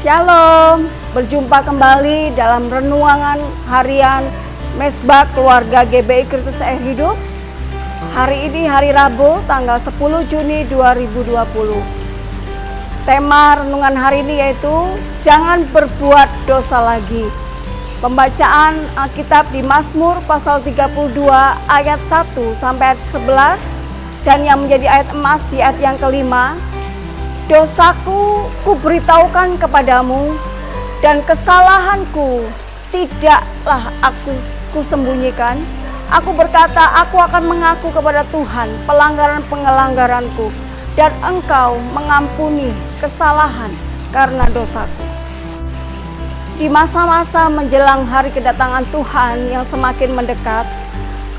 Shalom, berjumpa kembali dalam renungan harian Mesbah Keluarga GBI Kristus Air Hidup. Hari ini hari Rabu tanggal 10 Juni 2020. Tema renungan hari ini yaitu jangan berbuat dosa lagi. Pembacaan Alkitab di Mazmur pasal 32 ayat 1 sampai ayat 11 dan yang menjadi ayat emas di ayat yang kelima. Dosaku kuberitahukan kepadamu dan kesalahanku tidaklah aku sembunyikan. Aku berkata, aku akan mengaku kepada Tuhan pelanggaran-pelanggaranku dan Engkau mengampuni kesalahan karena dosaku. Di masa-masa menjelang hari kedatangan Tuhan yang semakin mendekat,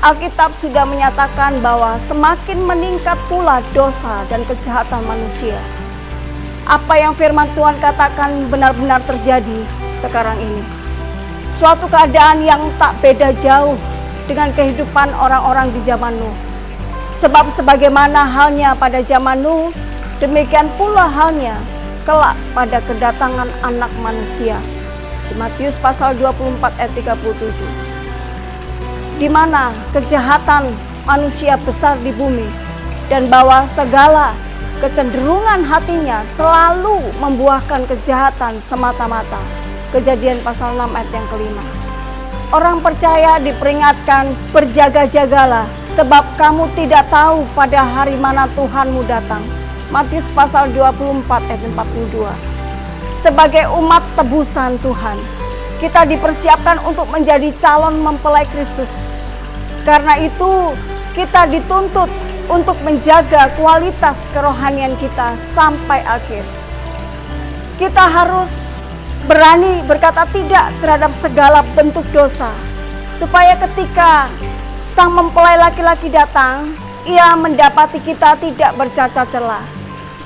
Alkitab sudah menyatakan bahwa semakin meningkat pula dosa dan kejahatan manusia. Apa yang firman Tuhan katakan benar-benar terjadi sekarang ini. Suatu keadaan yang tak beda jauh dengan kehidupan orang-orang di zaman Nuh. Sebab sebagaimana halnya pada zaman Nuh, demikian pula halnya kelak pada kedatangan Anak Manusia. Di Matius pasal 24 ayat 37. Di mana kejahatan manusia besar di bumi dan bahwa segala kecenderungan hatinya selalu membuahkan kejahatan semata-mata. Kejadian pasal 6 ayat yang kelima. Orang percaya diperingatkan, berjaga-jagalah sebab kamu tidak tahu pada hari mana Tuhanmu datang. Matius pasal 24 ayat 42. Sebagai umat tebusan Tuhan, kita dipersiapkan untuk menjadi calon mempelai Kristus. Karena itu kita dituntut untuk menjaga kualitas kerohanian kita sampai akhir. Kita harus berani berkata tidak terhadap segala bentuk dosa, supaya ketika sang mempelai laki-laki datang, ia mendapati kita tidak bercacat celah.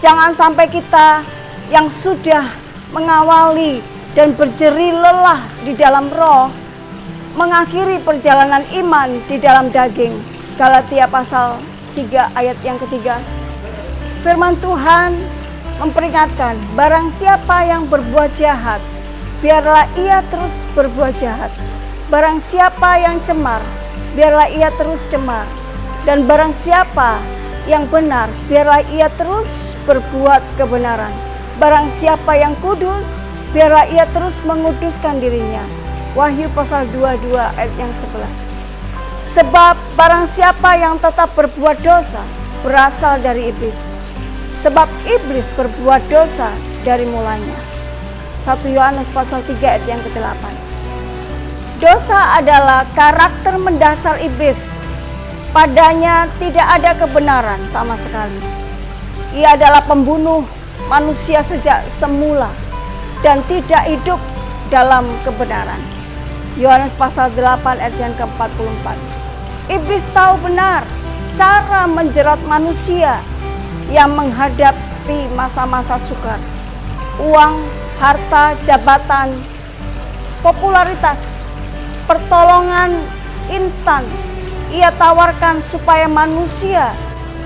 Jangan sampai kita yang sudah mengawali dan berjerih lelah di dalam roh, mengakhiri perjalanan iman di dalam daging. Galatia pasal 3 ayat yang ketiga. Firman Tuhan memperingatkan, barang siapa yang berbuat jahat, biarlah ia terus berbuat jahat. Barang siapa yang cemar, biarlah ia terus cemar. Dan barang siapa yang benar, biarlah ia terus berbuat kebenaran. Barang siapa yang kudus, biarlah ia terus menguduskan dirinya. Wahyu pasal 22 ayat yang 11. Sebab barang siapa yang tetap berbuat dosa berasal dari iblis. Sebab iblis berbuat dosa dari mulanya. 1 Yohanes pasal 3 ayat yang ke-8. Dosa adalah karakter mendasar iblis. Padanya tidak ada kebenaran sama sekali. Ia adalah pembunuh manusia sejak semula dan tidak hidup dalam kebenaran. Yohanes pasal 8 ayat yang ke-44. Iblis tahu benar cara menjerat manusia yang menghadapi masa-masa sukar. Uang, harta, jabatan, popularitas, pertolongan instan ia tawarkan supaya manusia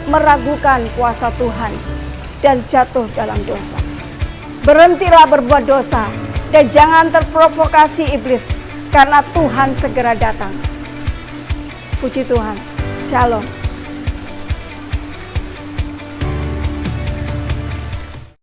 meragukan kuasa Tuhan dan jatuh dalam dosa. Berhentilah berbuat dosa dan jangan terprovokasi iblis, karena Tuhan segera datang. Puji Tuhan. Shalom.